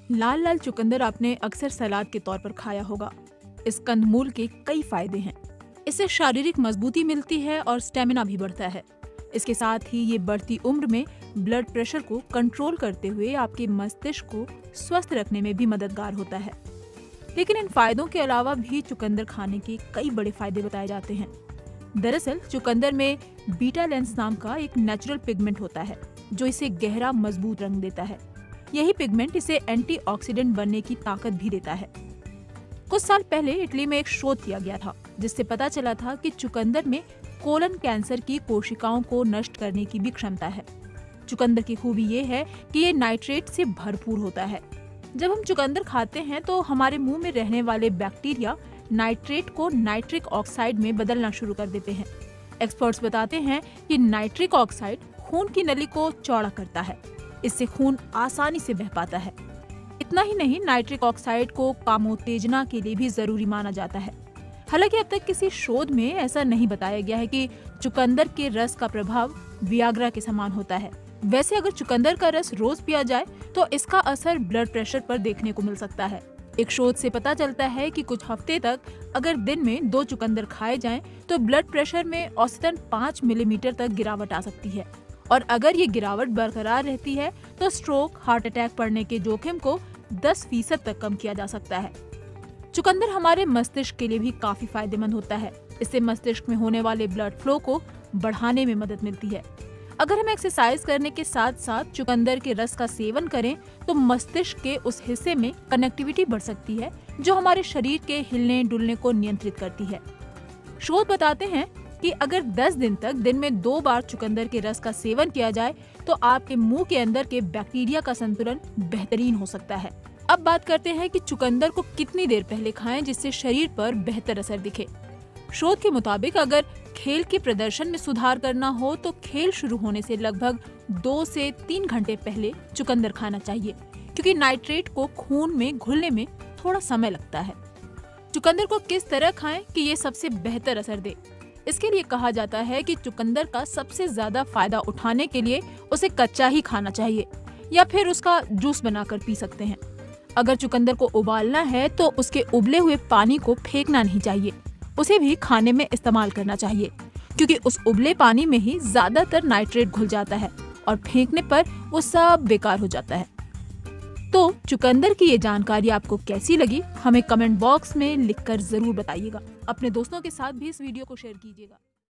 लाल लाल चुकंदर आपने अक्सर सलाद के तौर पर खाया होगा। इस कंदमूल के कई फायदे हैं। इससे शारीरिक मजबूती मिलती है और स्टेमिना भी बढ़ता है। इसके साथ ही ये बढ़ती उम्र में ब्लड प्रेशर को कंट्रोल करते हुए आपके मस्तिष्क को स्वस्थ रखने में भी मददगार होता है। लेकिन इन फायदों के अलावा भी चुकंदर खाने के कई बड़े फायदे बताए जाते हैं। दरअसल चुकंदर में बीटा लेंस नाम का एक नेचुरल पिगमेंट होता है जो इसे गहरा मजबूत रंग देता है। यही पिगमेंट इसे एंटीऑक्सीडेंट बनने की ताकत भी देता है। कुछ साल पहले इटली में एक शोध किया गया था जिससे पता चला था कि चुकंदर में कोलन कैंसर की कोशिकाओं को नष्ट करने की भी क्षमता है। चुकंदर की खूबी ये है कि ये नाइट्रेट से भरपूर होता है। जब हम चुकंदर खाते हैं तो हमारे मुंह में रहने वाले बैक्टीरिया नाइट्रेट को नाइट्रिक ऑक्साइड में बदलना शुरू कर देते हैं। एक्सपर्ट्स बताते हैं कि नाइट्रिक ऑक्साइड खून की नली को चौड़ा करता है। इससे खून आसानी से बह पाता है। इतना ही नहीं, नाइट्रिक ऑक्साइड को कामोत्तेजना के लिए भी जरूरी माना जाता है। हालांकि अब तक किसी शोध में ऐसा नहीं बताया गया है कि चुकंदर के रस का प्रभाव वियाग्रा के समान होता है। वैसे अगर चुकंदर का रस रोज पिया जाए तो इसका असर ब्लड प्रेशर पर देखने को मिल सकता है। एक शोध से पता चलता है कि कुछ हफ्ते तक अगर दिन में 2 चुकंदर खाए जाएं तो ब्लड प्रेशर में औसतन 5 मिलीमीटर तक गिरावट आ सकती है। और अगर ये गिरावट बरकरार रहती है तो स्ट्रोक, हार्ट अटैक पड़ने के जोखिम को 10% तक कम किया जा सकता है। चुकंदर हमारे मस्तिष्क के लिए भी काफी फायदेमंद होता है। इससे मस्तिष्क में होने वाले ब्लड फ्लो को बढ़ाने में मदद मिलती है। अगर हम एक्सरसाइज करने के साथ साथ चुकंदर के रस का सेवन करें तो मस्तिष्क के उस हिस्से में कनेक्टिविटी बढ़ सकती है जो हमारे शरीर के हिलने डुलने को नियंत्रित करती है। शोध बताते हैं कि अगर 10 दिन तक दिन में 2 बार चुकंदर के रस का सेवन किया जाए तो आपके मुंह के अंदर के बैक्टीरिया का संतुलन बेहतरीन हो सकता है। अब बात करते हैं कि चुकंदर को कितनी देर पहले खाएं जिससे शरीर पर बेहतर असर दिखे। शोध के मुताबिक अगर खेल के प्रदर्शन में सुधार करना हो तो खेल शुरू होने से लगभग 2 से 3 घंटे पहले चुकंदर खाना चाहिए, क्योंकि नाइट्रेट को खून में घुलने में थोड़ा समय लगता है। चुकंदर को किस तरह खाएं कि ये सबसे बेहतर असर दे? इसके लिए कहा जाता है कि चुकंदर का सबसे ज्यादा फायदा उठाने के लिए उसे कच्चा ही खाना चाहिए या फिर उसका जूस बनाकर पी सकते हैं। अगर चुकंदर को उबालना है तो उसके उबले हुए पानी को फेंकना नहीं चाहिए, उसे भी खाने में इस्तेमाल करना चाहिए, क्योंकि उस उबले पानी में ही ज्यादातर नाइट्रेट घुल जाता है और फेंकने पर वो सब बेकार हो जाता है। तो चुकंदर की ये जानकारी आपको कैसी लगी हमें कमेंट बॉक्स में लिखकर जरूर बताइएगा। अपने दोस्तों के साथ भी इस वीडियो को शेयर कीजिएगा।